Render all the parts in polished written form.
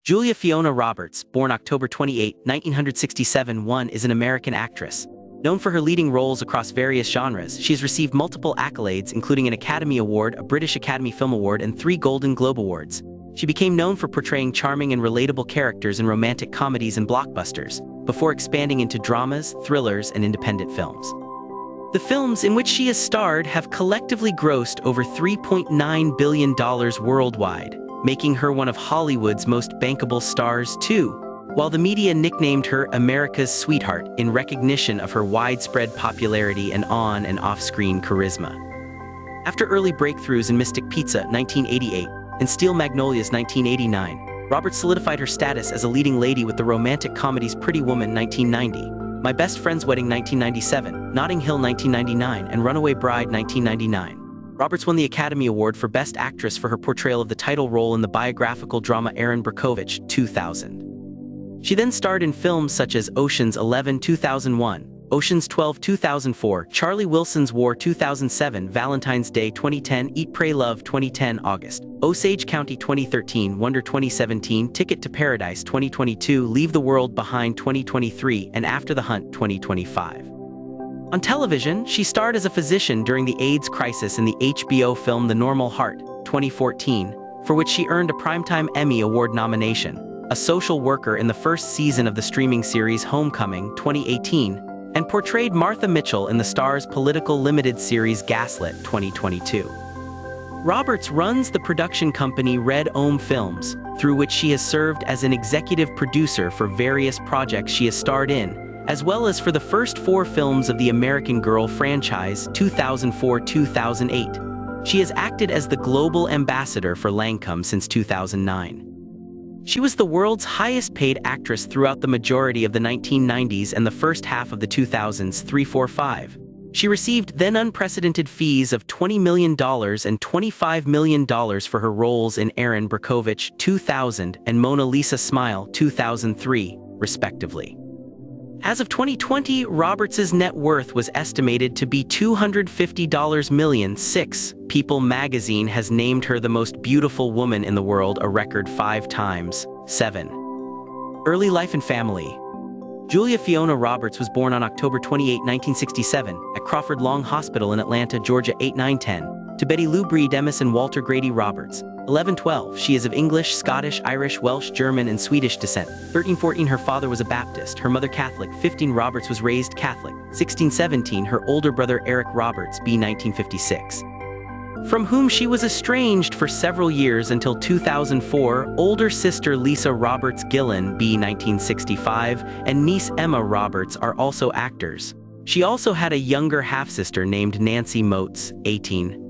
Julia Fiona Roberts, born October 28, 1967, is an American actress. Known for her leading roles across various genres, she has received multiple accolades including an Academy Award, a British Academy Film Award, and 3 Golden Globe Awards. She became known for portraying charming and relatable characters in romantic comedies and blockbusters, before expanding into dramas, thrillers, and independent films. The films in which she has starred have collectively grossed over $3.9 billion worldwide, making her one of Hollywood's most bankable stars too, while the media nicknamed her America's Sweetheart in recognition of her widespread popularity and on- and off-screen charisma. After early breakthroughs in Mystic Pizza, 1988, and Steel Magnolias, 1989, Roberts solidified her status as a leading lady with the romantic comedies Pretty Woman, 1990, My Best Friend's Wedding, 1997, Notting Hill, 1999, and Runaway Bride, 1999. Roberts won the Academy Award for Best Actress for her portrayal of the title role in the biographical drama Erin Brockovich, 2000. She then starred in films such as Ocean's 11, 2001, Ocean's 12, 2004, Charlie Wilson's War, 2007, Valentine's Day, 2010, Eat, Pray, Love, 2010, August, Osage County, 2013, Wonder, 2017, Ticket to Paradise, 2022, Leave the World Behind, 2023, and After the Hunt, 2025. On television, she starred as a physician during the AIDS crisis in the HBO film The Normal Heart, 2014, for which she earned a Primetime Emmy Award nomination, a social worker in the first season of the streaming series Homecoming, 2018, and portrayed Martha Mitchell in the Starz political limited series Gaslit, 2022. Roberts runs the production company Red Ohm Films, through which she has served as an executive producer for various projects she has starred in, as well as for the first 4 films of the American Girl franchise, 2004-2008. She has acted as the global ambassador for Lancome since 2009. She was the world's highest-paid actress throughout the majority of the 1990s and the first half of the 2000s, 3-4-5. She received then unprecedented fees of $20 million and $25 million for her roles in Erin Brockovich, 2000, and Mona Lisa Smile, 2003, respectively. As of 2020, Roberts' net worth was estimated to be $250 million. People magazine has named her the most beautiful woman in the world a record 5 times. 7. Early life and family. Julia Fiona Roberts was born on October 28, 1967, at Crawford Long Hospital in Atlanta, Georgia, 8-9-10, to Betty Lou Bredemus and Walter Grady Roberts. 11-12, she is of English, Scottish, Irish, Welsh, German, and Swedish descent. 13-14, her father was a Baptist, her mother Catholic. 15, Roberts was raised Catholic. 16-17, her older brother Eric Roberts, b. 1956, from whom she was estranged for several years until 2004, older sister Lisa Roberts Gillan, b. 1965, and niece Emma Roberts are also actors. She also had a younger half-sister named Nancy Moats, 18.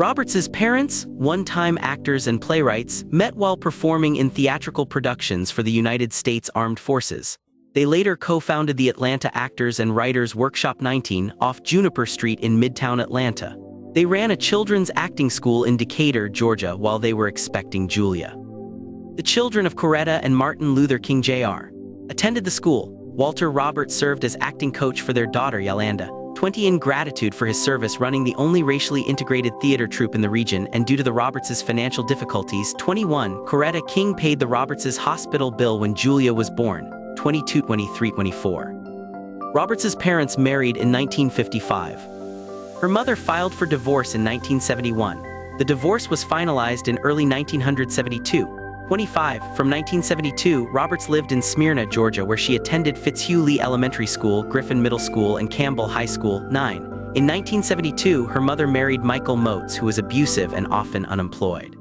Roberts' parents, one-time actors and playwrights, met while performing in theatrical productions for the United States Armed Forces. They later co-founded the Atlanta Actors and Writers Workshop 19 off Juniper Street in Midtown Atlanta. They ran a children's acting school in Decatur, Georgia while they were expecting Julia. The children of Coretta and Martin Luther King Jr. attended the school. Walter Roberts served as acting coach for their daughter Yolanda, 20, in gratitude for his service running the only racially integrated theater troupe in the region and due to the Roberts' financial difficulties. 21, Coretta King paid the Roberts' hospital bill when Julia was born. 22, 23, 24. Roberts' parents married in 1955. Her mother filed for divorce in 1971. The divorce was finalized in early 1972. 25, from 1972, Roberts lived in Smyrna, Georgia, where she attended Fitzhugh Lee Elementary School, Griffin Middle School, and Campbell High School. 9. In 1972, her mother married Michael Moats, who was abusive and often unemployed.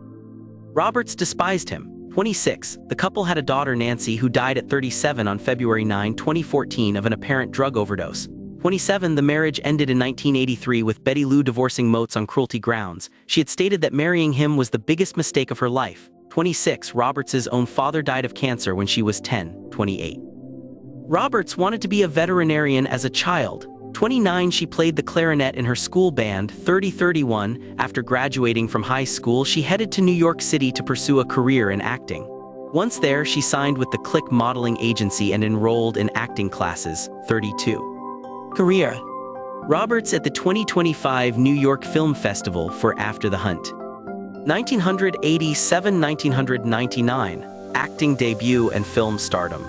Roberts despised him. 26, the couple had a daughter Nancy who died at 37 on February 9, 2014 of an apparent drug overdose. 27, the marriage ended in 1983 with Betty Lou divorcing Moats on cruelty grounds. She had stated that marrying him was the biggest mistake of her life. 26, Roberts' own father died of cancer when she was 10. 28. Roberts wanted to be a veterinarian as a child. 29, she played the clarinet in her school band. 30-31, after graduating from high school, she headed to New York City to pursue a career in acting. Once there, she signed with the Click modeling agency and enrolled in acting classes. 32. Career. Roberts at the 2025 New York Film Festival for After the Hunt. 1987-1999, acting debut, and film stardom.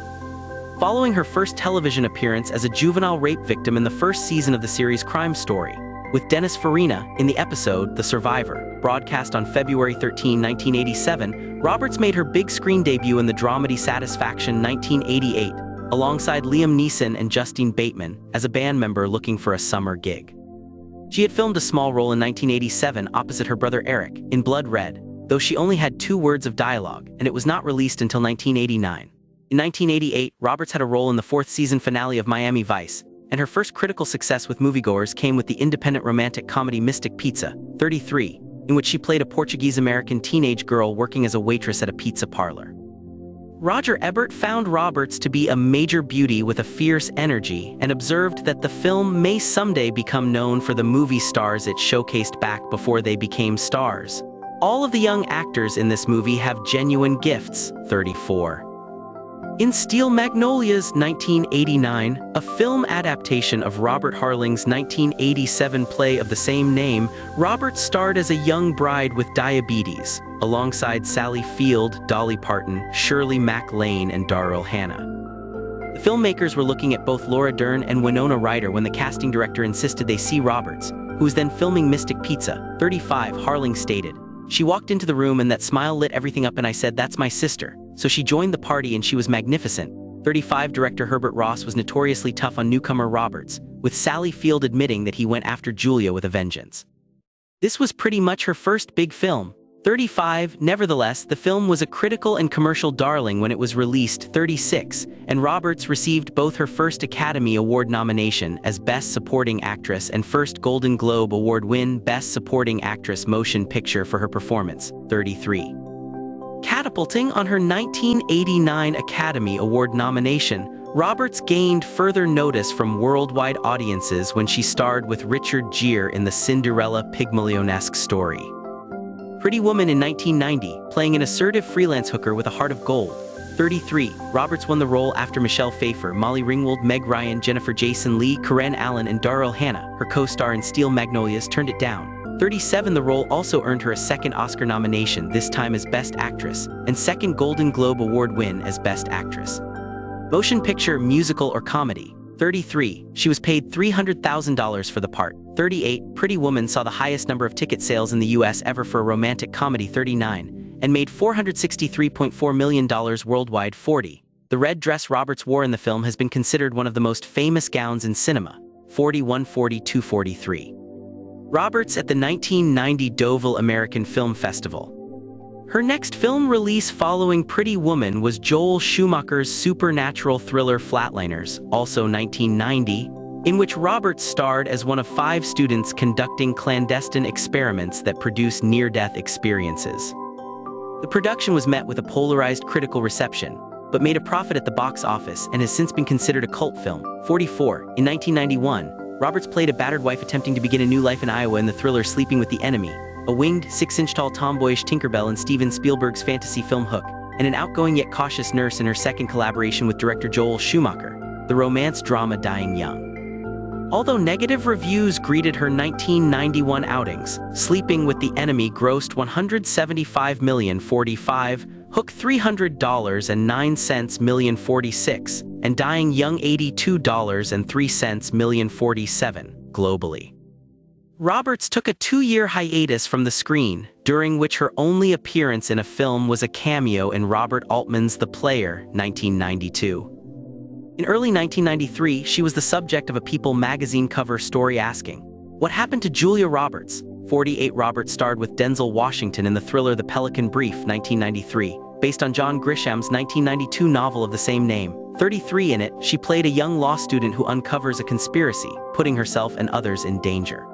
Following her first television appearance as a juvenile rape victim in the first season of the series Crime Story, with Dennis Farina in the episode The Survivor, broadcast on February 13, 1987, Roberts made her big screen debut in the dramedy Satisfaction 1988, alongside Liam Neeson and Justine Bateman, as a band member looking for a summer gig. She had filmed a small role in 1987 opposite her brother Eric, in Blood Red, though she only had 2 words of dialogue, and it was not released until 1989. In 1988, Roberts had a role in the 4th season finale of Miami Vice, and her first critical success with moviegoers came with the independent romantic comedy Mystic Pizza, 33, in which she played a Portuguese-American teenage girl working as a waitress at a pizza parlor. Roger Ebert found Roberts to be a major beauty with a fierce energy and observed that the film may someday become known for the movie stars it showcased back before they became stars. All of the young actors in this movie have genuine gifts, 34. In Steel Magnolias 1989, a film adaptation of Robert Harling's 1987 play of the same name, Roberts starred as a young bride with diabetes, alongside Sally Field, Dolly Parton, Shirley MacLaine, and Daryl Hannah. The filmmakers were looking at both Laura Dern and Winona Ryder when the casting director insisted they see Roberts, who was then filming Mystic Pizza, 35, Harling stated. She walked into the room and that smile lit everything up and I said, "That's my sister." So she joined the party and she was magnificent. 35 director Herbert Ross was notoriously tough on newcomer Roberts, with Sally Field admitting that he went after Julia with a vengeance. This was pretty much her first big film. 35, nevertheless, the film was a critical and commercial darling when it was released. 36, and Roberts received both her first Academy Award nomination as Best Supporting Actress and first Golden Globe Award win Best Supporting Actress Motion Picture for her performance. 33. Catapulting on her 1989 Academy Award nomination, Roberts gained further notice from worldwide audiences when she starred with Richard Gere in the Cinderella Pygmalion-esque story. Pretty Woman in 1990, playing an assertive freelance hooker with a heart of gold. 33, Roberts won the role after Michelle Pfeiffer, Molly Ringwald, Meg Ryan, Jennifer Jason Leigh, Karen Allen, and Daryl Hannah, her co-star in Steel Magnolias, turned it down. 37, the role also earned her a second Oscar nomination, this time as Best Actress, and second Golden Globe Award win as Best Actress. Motion picture, musical, or comedy. 33, she was paid $300,000 for the part. 38, Pretty Woman saw the highest number of ticket sales in the US ever for a romantic comedy. 39, and made $463.4 million worldwide. 40, the red dress Roberts wore in the film has been considered one of the most famous gowns in cinema. 41, 42, 43. Roberts at the 1990 Deauville American Film Festival. Her next film release following Pretty Woman was Joel Schumacher's supernatural thriller Flatliners, also 1990, in which Roberts starred as one of 5 students conducting clandestine experiments that produce near-death experiences. The production was met with a polarized critical reception, but made a profit at the box office and has since been considered a cult film. 44, in 1991, Roberts played a battered wife attempting to begin a new life in Iowa in the thriller Sleeping with the Enemy, a winged, 6-inch-tall tomboyish Tinkerbell in Steven Spielberg's fantasy film Hook, and an outgoing yet cautious nurse in her second collaboration with director Joel Schumacher, the romance drama Dying Young. Although negative reviews greeted her 1991 outings, Sleeping with the Enemy grossed $175 million. 45, Hook $300.09 million. 46, and Dying Young $82.03 million. 47, globally. Roberts took a 2-year hiatus from the screen, during which her only appearance in a film was a cameo in Robert Altman's The Player, 1992. In early 1993, she was the subject of a People magazine cover story asking, "What happened to Julia Roberts?" 48, Roberts starred with Denzel Washington in the thriller The Pelican Brief, 1993, based on John Grisham's 1992 novel of the same name. 33, in it, she played a young law student who uncovers a conspiracy, putting herself and others in danger.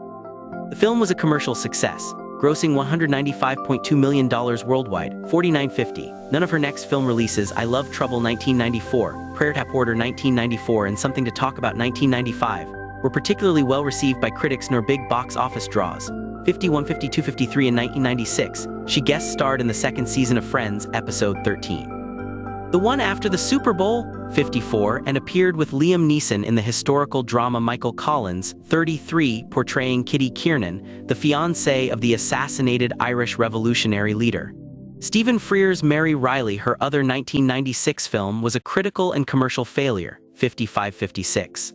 The film was a commercial success, grossing $195.2 million worldwide. 49.50. None of her next film releases, I Love Trouble 1994, Prayer Tap Order 1994, and Something to Talk About 1995, were particularly well received by critics nor big box office draws. 51, 52, 53, in 1996, she guest starred in the second season of Friends, episode 13. The one after the Super Bowl, 54, and appeared with Liam Neeson in the historical drama Michael Collins, 33, portraying Kitty Kiernan, the fiancée of the assassinated Irish revolutionary leader. Stephen Frear's Mary Riley, her other 1996 film, was a critical and commercial failure, 55-56.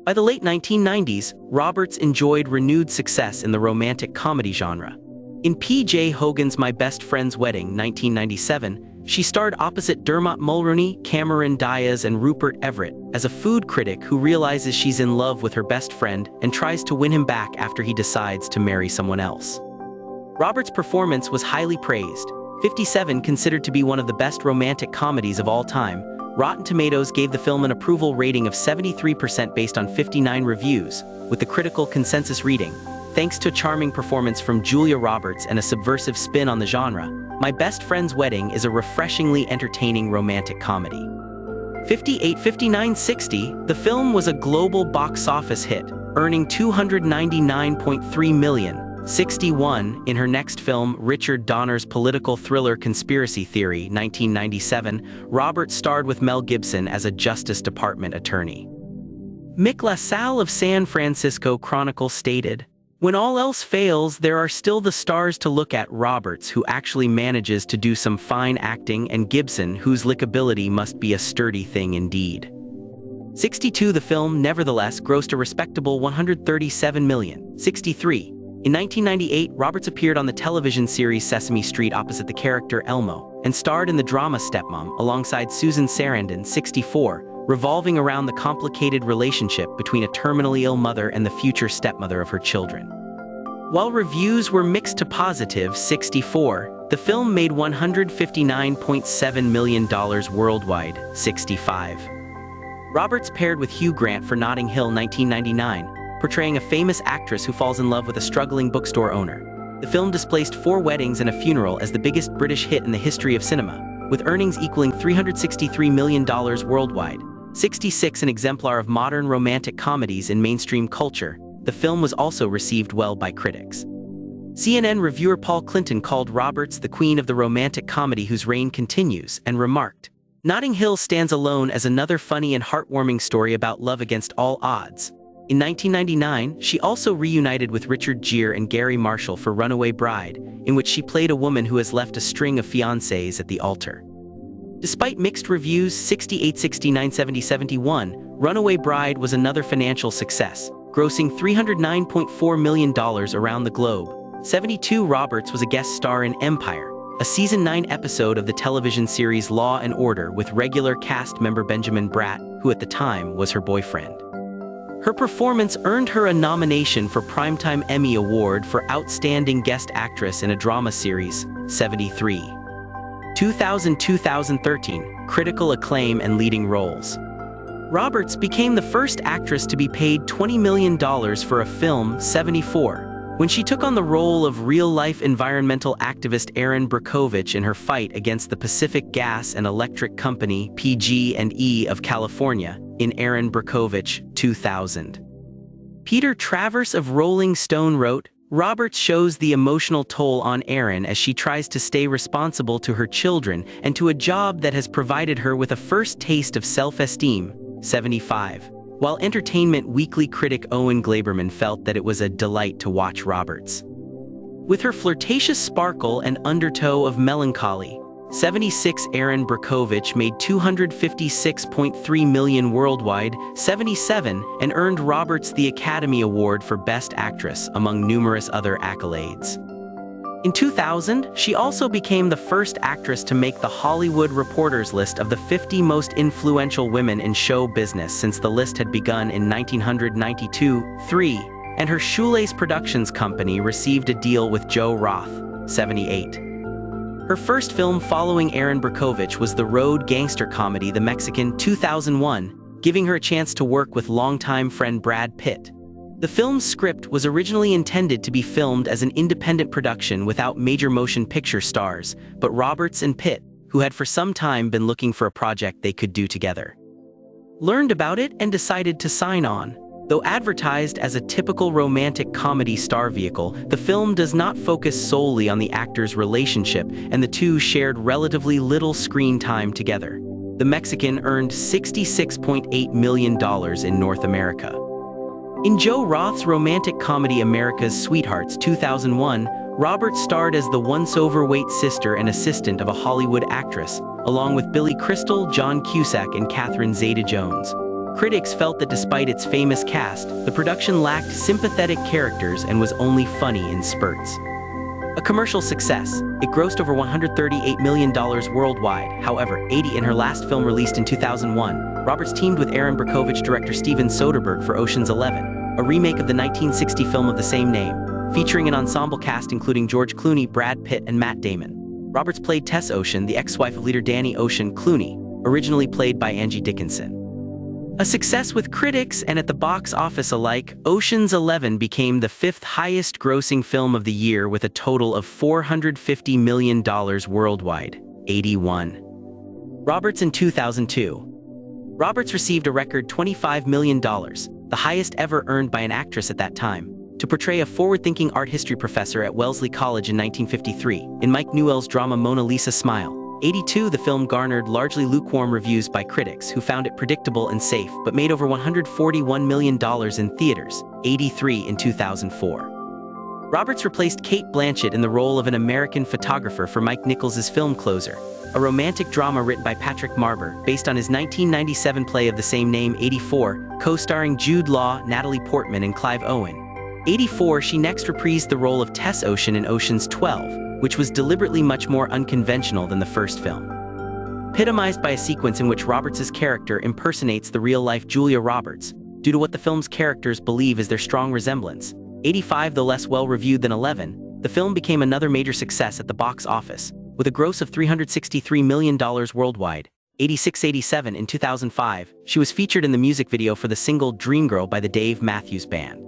By the late 1990s, Roberts enjoyed renewed success in the romantic comedy genre. In P.J. Hogan's My Best Friend's Wedding, 1997, she starred opposite Dermot Mulroney, Cameron Diaz, and Rupert Everett as a food critic who realizes she's in love with her best friend and tries to win him back after he decides to marry someone else. Roberts' performance was highly praised. 57, considered to be one of the best romantic comedies of all time, Rotten Tomatoes gave the film an approval rating of 73% based on 59 reviews, with the critical consensus reading, "Thanks to a charming performance from Julia Roberts and a subversive spin on the genre, My Best Friend's Wedding is a refreshingly entertaining romantic comedy." 58, 59, 60, the film was a global box office hit, earning $299.3 million. 61, in her next film, Richard Donner's political thriller Conspiracy Theory, 1997, Roberts starred with Mel Gibson as a Justice Department attorney. Mick LaSalle of San Francisco Chronicle stated, "When all else fails, there are still the stars to look at: Roberts, who actually manages to do some fine acting, and Gibson, whose lickability must be a sturdy thing indeed." 62, the film, nevertheless, grossed a respectable $137 million. 63. In 1998, Roberts appeared on the television series Sesame Street opposite the character Elmo, and starred in the drama Stepmom alongside Susan Sarandon. 64, revolving around the complicated relationship between a terminally ill mother and the future stepmother of her children. While reviews were mixed to positive, 64, the film made $159.7 million worldwide. 65. Roberts paired with Hugh Grant for Notting Hill, 1999, portraying a famous actress who falls in love with a struggling bookstore owner. The film displaced 4 weddings and a funeral as the biggest British hit in the history of cinema, with earnings equaling $363 million worldwide. 66, an exemplar of modern romantic comedies in mainstream culture, the film was also received well by critics. CNN reviewer Paul Clinton called Roberts the queen of the romantic comedy whose reign continues, and remarked, "Notting Hill stands alone as another funny and heartwarming story about love against all odds." In 1999, she also reunited with Richard Gere and Gary Marshall for Runaway Bride, in which she played a woman who has left a string of fiancés at the altar. Despite mixed reviews, 68, 69, 70, 71, Runaway Bride was another financial success, grossing $309.4 million around the globe. 72, Roberts was a guest star in Empire, a season 9 episode of the television series Law and Order with regular cast member Benjamin Bratt, who at the time was her boyfriend. Her performance earned her a nomination for Primetime Emmy Award for Outstanding Guest Actress in a Drama Series. 73. 2000-2013, critical acclaim and leading roles. Roberts became the first actress to be paid $20 million for a film. 74. When she took on the role of real-life environmental activist Erin Brockovich in her fight against the Pacific Gas and Electric Company, PG&E of California, in Erin Brockovich, 2000. Peter Travers of Rolling Stone wrote, "Roberts shows the emotional toll on Erin as she tries to stay responsible to her children and to a job that has provided her with a first taste of self-esteem." 75. While Entertainment Weekly critic Owen Gleiberman felt that it was a delight to watch Roberts. With her flirtatious sparkle and undertow of melancholy, 76, Erin Brockovich made $256.3 million worldwide. 77, and earned Roberts the Academy Award for Best Actress, among numerous other accolades. In 2000, she also became the first actress to make the Hollywood Reporter's list of the 50 most influential women in show business since the list had begun in 1992. 3, and her Shoelace Productions company received a deal with Joe Roth. 78. Her first film following Erin Brockovich was the road gangster comedy The Mexican. 2001, giving her a chance to work with longtime friend Brad Pitt. The film's script was originally intended to be filmed as an independent production without major motion picture stars, but Roberts and Pitt, who had for some time been looking for a project they could do together, learned about it and decided to sign on. Though advertised as a typical romantic comedy star vehicle, the film does not focus solely on the actors' relationship, and the two shared relatively little screen time together. The Mexican earned $66.8 million in North America. In Joe Roth's romantic comedy America's Sweethearts 2001, Roberts starred as the once-overweight sister and assistant of a Hollywood actress, along with Billy Crystal, John Cusack, and Catherine Zeta-Jones. Critics felt that despite its famous cast, the production lacked sympathetic characters and was only funny in spurts. A commercial success, it grossed over $138 million worldwide. However, 80 in her last film released in 2001, Roberts teamed with Aaron Brockovich director Steven Soderbergh for Ocean's 11, a remake of the 1960 film of the same name, featuring an ensemble cast including George Clooney, Brad Pitt, and Matt Damon. Roberts played Tess Ocean, the ex-wife of leader Danny Ocean Clooney, originally played by Angie Dickinson. A success with critics and at the box office alike, Ocean's 11 became the fifth highest-grossing film of the year with a total of $450 million worldwide. 81. Roberts in 2002. Roberts received a record $25 million, the highest ever earned by an actress at that time, to portray a forward-thinking art history professor at Wellesley College in 1953, in Mike Newell's drama Mona Lisa Smile. 82. The film garnered largely lukewarm reviews by critics who found it predictable and safe but made over $141 million in theaters. 83. In 2004. Roberts replaced Cate Blanchett in the role of an American photographer for Mike Nichols' film Closer, a romantic drama written by Patrick Marber based on his 1997 play of the same name. 84. Co-starring Jude Law, Natalie Portman, and Clive Owen. 84. She next reprised the role of Tess Ocean in Ocean's 12, which was deliberately much more unconventional than the first film. Epitomized by a sequence in which Roberts' character impersonates the real-life Julia Roberts, due to what the film's characters believe is their strong resemblance. 85. Though less well-reviewed than 11, the film became another major success at the box office, with a gross of $363 million worldwide. 86. 87. In 2005, she was featured in the music video for the single Dreamgirl by the Dave Matthews Band.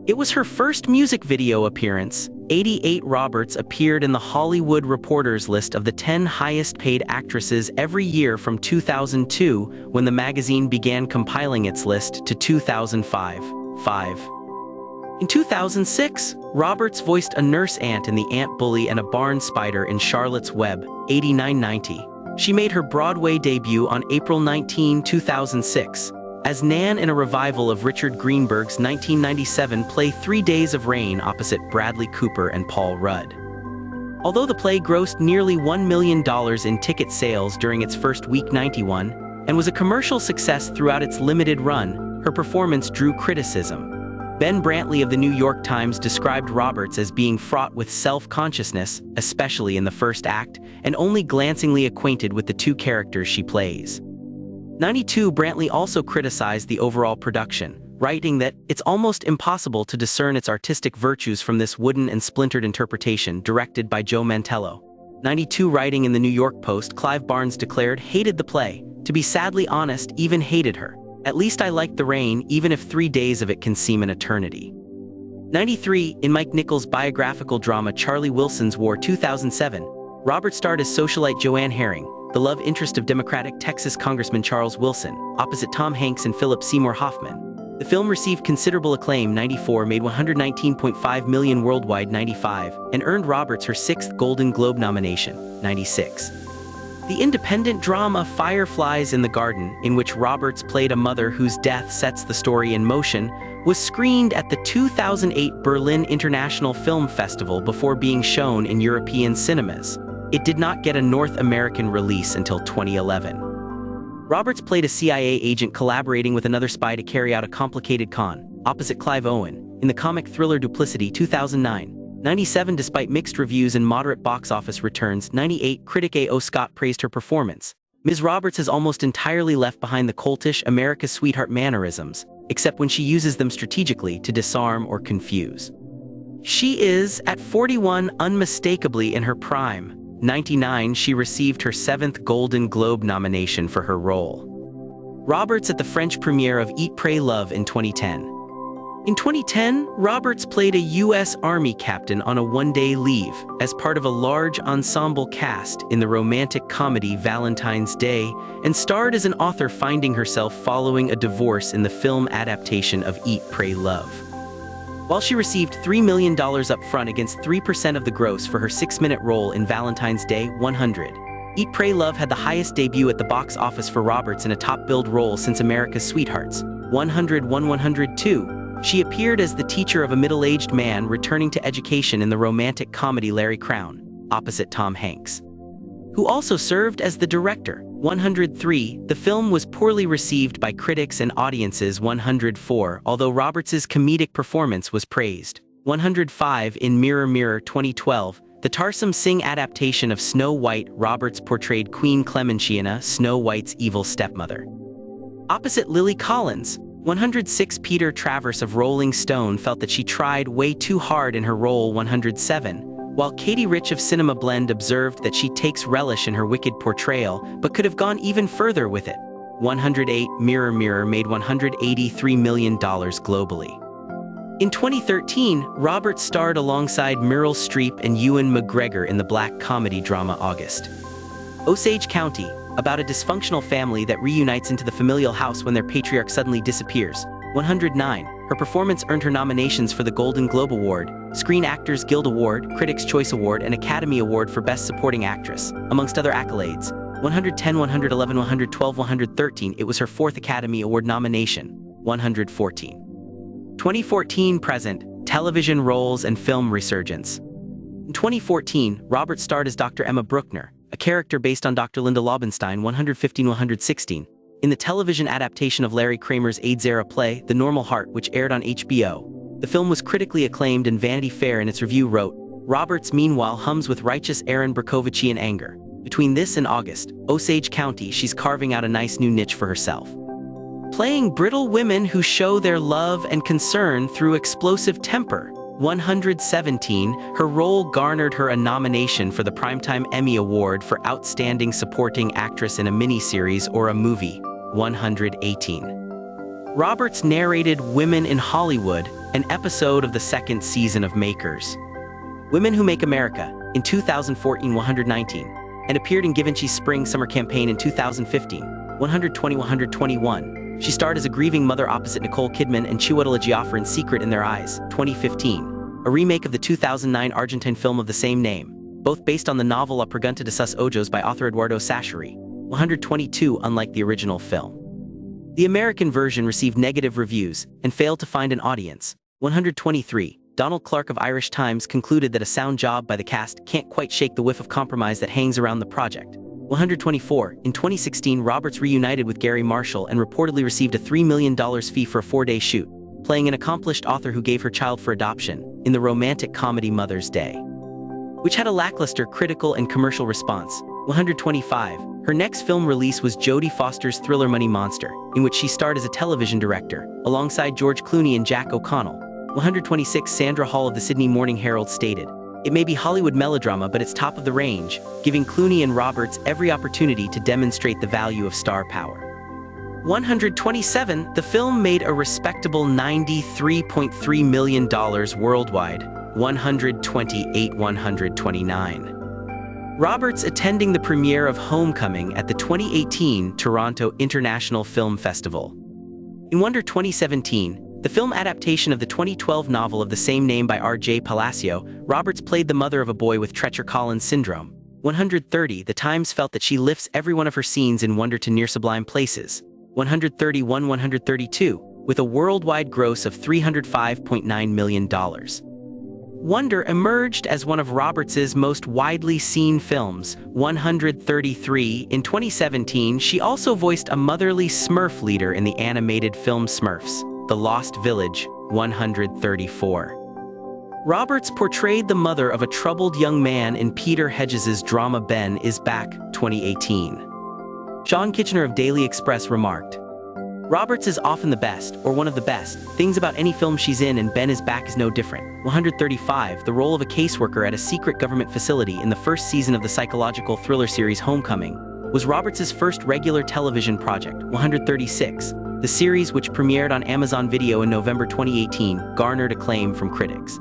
It was her first music video appearance. 88. Roberts appeared in the Hollywood Reporter's list of the 10 highest-paid actresses every year from 2002, when the magazine began compiling its list, to 2005. 5. In 2006, Roberts voiced a nurse ant in The Ant Bully and a barn spider in Charlotte's Web. 89. She made her Broadway debut on April 19, 2006. As Nan in a revival of Richard Greenberg's 1997 play 3 Days of Rain opposite Bradley Cooper and Paul Rudd. Although the play grossed nearly $1 million in ticket sales during its first week 91, and was a commercial success throughout its limited run, her performance drew criticism. Ben Brantley of the New York Times described Roberts as being fraught with self-consciousness, especially in the first act, and only glancingly acquainted with the two characters she plays. 92. Brantley also criticized the overall production, writing that it's almost impossible to discern its artistic virtues from this wooden and splintered interpretation directed by Joe Mantello. 92. Writing in the New York Post, Clive Barnes declared, "Hated the play. To be sadly honest, even hated her. At least I liked the rain, even if 3 days of it can seem an eternity." 93. In Mike Nichols' biographical drama Charlie Wilson's War 2007, Roberts starred as socialite Joanne Herring, the love interest of Democratic Texas Congressman Charles Wilson, opposite Tom Hanks and Philip Seymour Hoffman. The film received considerable acclaim. 94. Made $119.5 million worldwide. 95. And earned Roberts her 6th Golden Globe nomination. 96. The independent drama Fireflies in the Garden, in which Roberts played a mother whose death sets the story in motion, was screened at the 2008 Berlin International Film Festival before being shown in European cinemas. It did not get a North American release until 2011. Roberts played a CIA agent collaborating with another spy to carry out a complicated con, opposite Clive Owen, in the comic thriller Duplicity 2009. 97. Despite mixed reviews and moderate box office returns. 98. Critic A.O. Scott praised her performance. Ms. Roberts has almost entirely left behind the coltish America's sweetheart mannerisms, except when she uses them strategically to disarm or confuse. She is, at 41, unmistakably in her prime. 99. She received her 7th Golden Globe nomination for her role. Roberts at the French premiere of Eat, Pray, Love in 2010. In 2010, Roberts played a U.S. Army captain on a one-day leave as part of a large ensemble cast in the romantic comedy Valentine's Day, and starred as an author finding herself following a divorce in the film adaptation of Eat, Pray, Love. While she received $3 million up front against 3% of the gross for her 6-minute role in Valentine's Day 100, Eat, Pray, Love had the highest debut at the box office for Roberts in a top-billed role since America's Sweethearts 101. 102. She appeared as the teacher of a middle-aged man returning to education in the romantic comedy Larry Crowne, opposite Tom Hanks, who also served as the director. 103. The film was poorly received by critics and audiences. 104. Although Roberts's comedic performance was praised. 105. In Mirror Mirror 2012, the Tarsem Singh adaptation of Snow White, Roberts portrayed Queen Clementina, Snow White's evil stepmother, opposite Lily Collins. 106. Peter Travers of Rolling Stone felt that she tried way too hard in her role. 107. While Katie Rich of Cinema Blend observed that she takes relish in her wicked portrayal, but could have gone even further with it. 108. Mirror Mirror made $183 million globally. In 2013, Roberts starred alongside Meryl Streep and Ewan McGregor in the black comedy drama August. Osage County, about a dysfunctional family that reunites into the familial house when their patriarch suddenly disappears. 109. Her performance earned her nominations for the Golden Globe Award, Screen Actors Guild Award, Critics' Choice Award, and Academy Award for Best Supporting Actress, amongst other accolades. 110, 111, 112, 113. It was her fourth Academy Award nomination. 114. 2014 present, television roles and film resurgence. In 2014, Roberts starred as Dr. Emma Bruckner, a character based on Dr. Linda Laubenstein. 115-116, in the television adaptation of Larry Kramer's AIDS-era play, The Normal Heart, which aired on HBO. The film was critically acclaimed, and Vanity Fair in its review wrote, Roberts meanwhile hums with righteous Aaron Brockovich in anger. Between this and August, Osage County, she's carving out a nice new niche for herself, playing brittle women who show their love and concern through explosive temper. 117, her role garnered her a nomination for the Primetime Emmy Award for Outstanding Supporting Actress in a Miniseries or a Movie. 118. Roberts narrated Women in Hollywood, an episode of the second season of Makers, Women Who Make America, in 2014. 119, and appeared in Givenchy's Spring-Summer campaign in 2015. 120-121. She starred as a grieving mother opposite Nicole Kidman and Chiwetel Ejiofor in Secret in Their Eyes. 2015, a remake of the 2009 Argentine film of the same name, both based on the novel A Pregunta de sus Ojos by author Eduardo Sacheri. 122. Unlike the original film, the American version received negative reviews and failed to find an audience. 123. Donald Clark of Irish Times concluded that a sound job by the cast can't quite shake the whiff of compromise that hangs around the project. 124. In 2016, Roberts reunited with Gary Marshall and reportedly received a $3 million fee for a 4-day shoot, playing an accomplished author who gave her child for adoption, in the romantic comedy Mother's Day, which had a lackluster critical and commercial response. 125. Her next film release was Jodie Foster's thriller Money Monster, in which she starred as a television director, alongside George Clooney and Jack O'Connell. 126. Sandra Hall of the Sydney Morning Herald stated, "It may be Hollywood melodrama, but it's top of the range, giving Clooney and Roberts every opportunity to demonstrate the value of star power." 127. The film made a respectable $93.3 million worldwide. 128. 129. Roberts attending the premiere of Homecoming at the 2018 Toronto International Film Festival. In Wonder 2017, the film adaptation of the 2012 novel of the same name by R.J. Palacio, Roberts played the mother of a boy with Treacher-Collins syndrome. 130. The Times felt that she lifts every one of her scenes in Wonder to near sublime places. 131. 132. With a worldwide gross of $305.9 million. Wonder emerged as one of Roberts's most widely seen films. 133. In 2017, she also voiced a motherly Smurf leader in the animated film Smurfs: The Lost Village. 134. Roberts portrayed the mother of a troubled young man in Peter Hedges's drama Ben is Back. 2018. Sean Kitchener of Daily Express remarked, "Roberts is often the best, or one of the best, things about any film she's in, and Ben is Back is no different." 135. The role of a caseworker at a secret government facility in the first season of the psychological thriller series Homecoming was Roberts's first regular television project. 136. The series, which premiered on Amazon Video in November 2018, garnered acclaim from critics,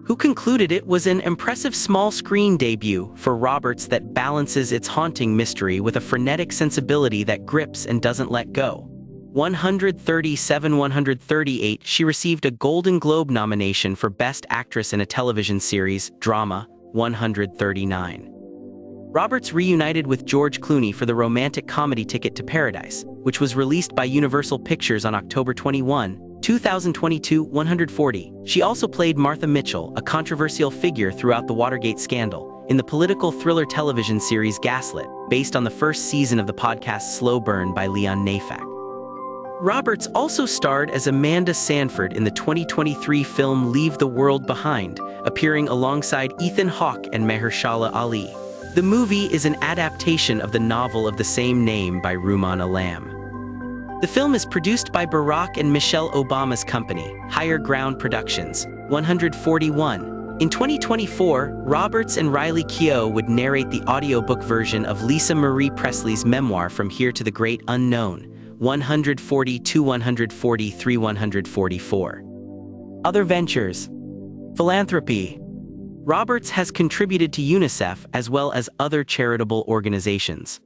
who concluded it was an impressive small-screen debut for Roberts that balances its haunting mystery with a frenetic sensibility that grips and doesn't let go. 137. 138. She received a Golden Globe nomination for Best Actress in a Television Series, Drama. 139. Roberts reunited with George Clooney for the romantic comedy Ticket to Paradise, which was released by Universal Pictures on October 21, 2022, 140. She also played Martha Mitchell, a controversial figure throughout the Watergate scandal, in the political thriller television series Gaslit, based on the first season of the podcast Slow Burn by Leon Neyfakh. Roberts also starred as Amanda Sanford in the 2023 film Leave the World Behind, appearing alongside Ethan Hawke and Mahershala Ali. The movie is an adaptation of the novel of the same name by Rumaan Alam. The film is produced by Barack and Michelle Obama's company, Higher Ground Productions. 141. In 2024, Roberts and Riley Keough would narrate the audiobook version of Lisa Marie Presley's memoir From Here to the Great Unknown. 142, 143, 144. Other ventures. Philanthropy. Roberts has contributed to UNICEF as well as other charitable organizations.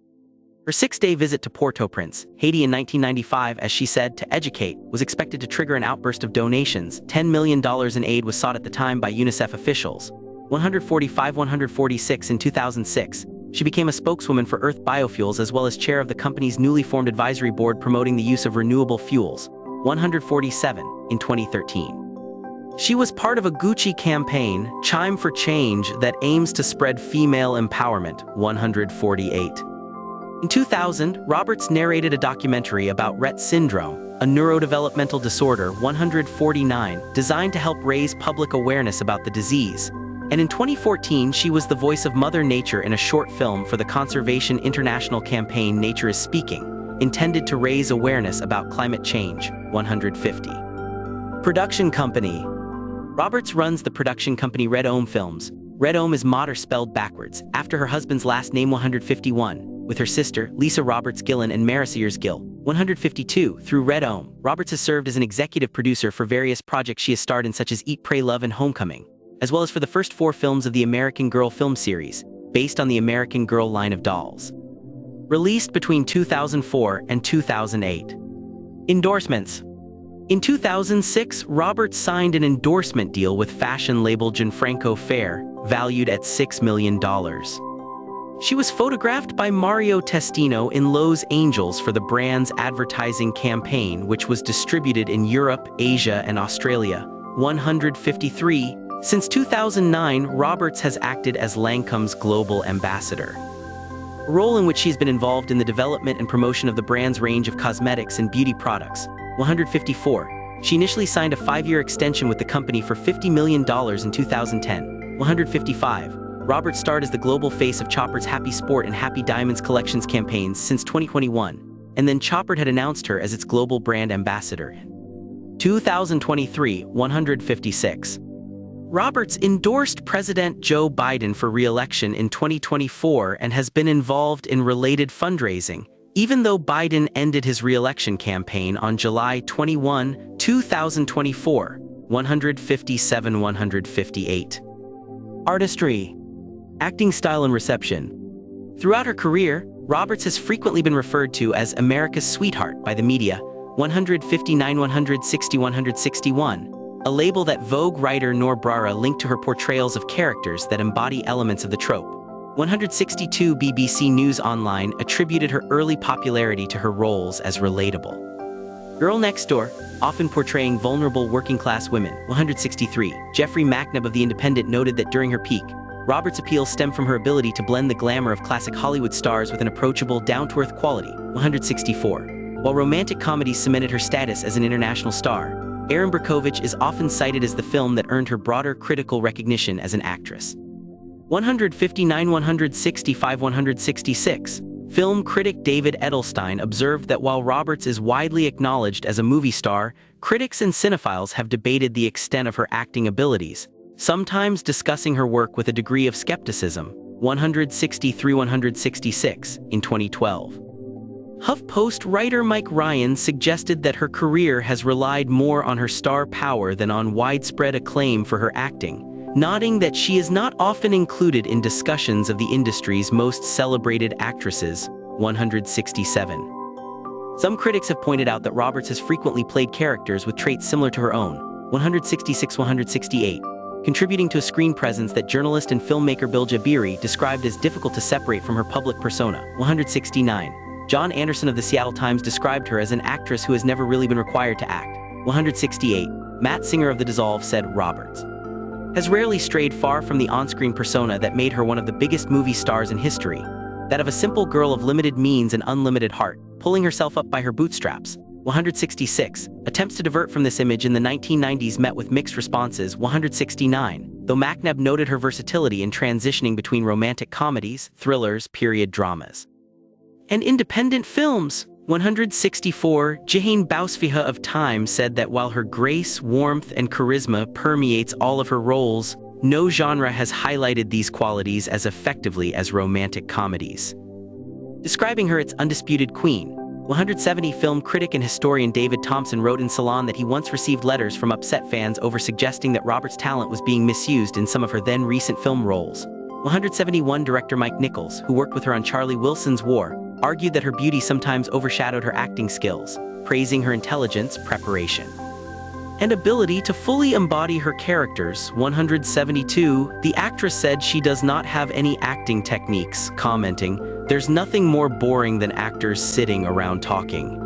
Her 6-day visit to Port-au-Prince, Haiti in 1995, as she said, to educate, was expected to trigger an outburst of donations. $10 million in aid was sought at the time by UNICEF officials. 145-146. In 2006, she became a spokeswoman for Earth Biofuels as well as chair of the company's newly formed advisory board promoting the use of renewable fuels. 147. In 2013. She was part of a Gucci campaign, Chime for Change, that aims to spread female empowerment. 148. In 2000, Roberts narrated a documentary about Rett syndrome, a neurodevelopmental disorder. 149, designed to help raise public awareness about the disease. And in 2014, she was the voice of Mother Nature in a short film for the Conservation International campaign Nature is Speaking, intended to raise awareness about climate change. 150. Production company. Roberts runs the production company Red Ohm Films. Red Ohm is Mater spelled backwards, after her husband's last name. 151. With her sister, Lisa Roberts Gillan and Marisseers Gill. 152. Through Red Ohm, Roberts has served as an executive producer for various projects she has starred in, such as Eat, Pray, Love and Homecoming, as well as for the first 4 films of the American Girl film series, based on the American Girl line of dolls. Released between 2004 and 2008. Endorsements. In 2006, Roberts signed an endorsement deal with fashion label Gianfranco Fair, valued at $6 million. She was photographed by Mario Testino in Los Angeles for the brand's advertising campaign, which was distributed in Europe, Asia, and Australia. 153. Since 2009, Roberts has acted as Lancome's global ambassador, a role in which she's been involved in the development and promotion of the brand's range of cosmetics and beauty products. 154. She initially signed a 5-year extension with the company for $50 million in 2010. 155. Roberts starred as the global face of Chopper's Happy Sport and Happy Diamonds collections campaigns since 2021, and then Chopper had announced her as its global brand ambassador. 2023. 156. Roberts endorsed President Joe Biden for re-election in 2024 and has been involved in related fundraising, even though Biden ended his re-election campaign on July 21, 2024. 157. 158. Artistry. Acting style and reception. Throughout her career, Roberts has frequently been referred to as America's sweetheart by the media. 159. 160. 161. A label that Vogue writer Noor Brara linked to her portrayals of characters that embody elements of the trope. 162. BBC News Online attributed her early popularity to her roles as relatable girl next door, often portraying vulnerable working-class women. 163. Jeffrey McNabb of The Independent noted that during her peak, Roberts' appeal stemmed from her ability to blend the glamour of classic Hollywood stars with an approachable, down-to-earth quality. 164. While romantic comedies cemented her status as an international star, Erin Brockovich is often cited as the film that earned her broader critical recognition as an actress. 159. 165. 166. Film critic David Edelstein observed that while Roberts is widely acknowledged as a movie star, critics and cinephiles have debated the extent of her acting abilities, sometimes discussing her work with a degree of skepticism. 163. 166. In 2012. HuffPost writer Mike Ryan suggested that her career has relied more on her star power than on widespread acclaim for her acting, noting that she is not often included in discussions of the industry's most celebrated actresses. 167. Some critics have pointed out that Roberts has frequently played characters with traits similar to her own. 166. 168. Contributing to a screen presence that journalist and filmmaker Bill Jabiri described as difficult to separate from her public persona. 169. John Anderson of the Seattle Times described her as an actress who has never really been required to act. 168, Matt Singer of The Dissolve said Roberts has rarely strayed far from the on-screen persona that made her one of the biggest movie stars in history, that of a simple girl of limited means and unlimited heart, pulling herself up by her bootstraps. 166, attempts to divert from this image in the 1990s met with mixed responses. 169, though McNabb noted her versatility in transitioning between romantic comedies, thrillers, period dramas, and independent films. 164, Jane Bausfiha of Time said that while her grace, warmth, and charisma permeates all of her roles, no genre has highlighted these qualities as effectively as romantic comedies, describing her its undisputed queen. 170, film critic and historian David Thompson wrote in Salon that he once received letters from upset fans over suggesting that Roberts' talent was being misused in some of her then recent film roles. 171, director Mike Nichols, who worked with her on Charlie Wilson's War, argued that her beauty sometimes overshadowed her acting skills, praising her intelligence, preparation, and ability to fully embody her characters. 172, the actress said she does not have any acting techniques, commenting, "There's nothing more boring than actors sitting around talking."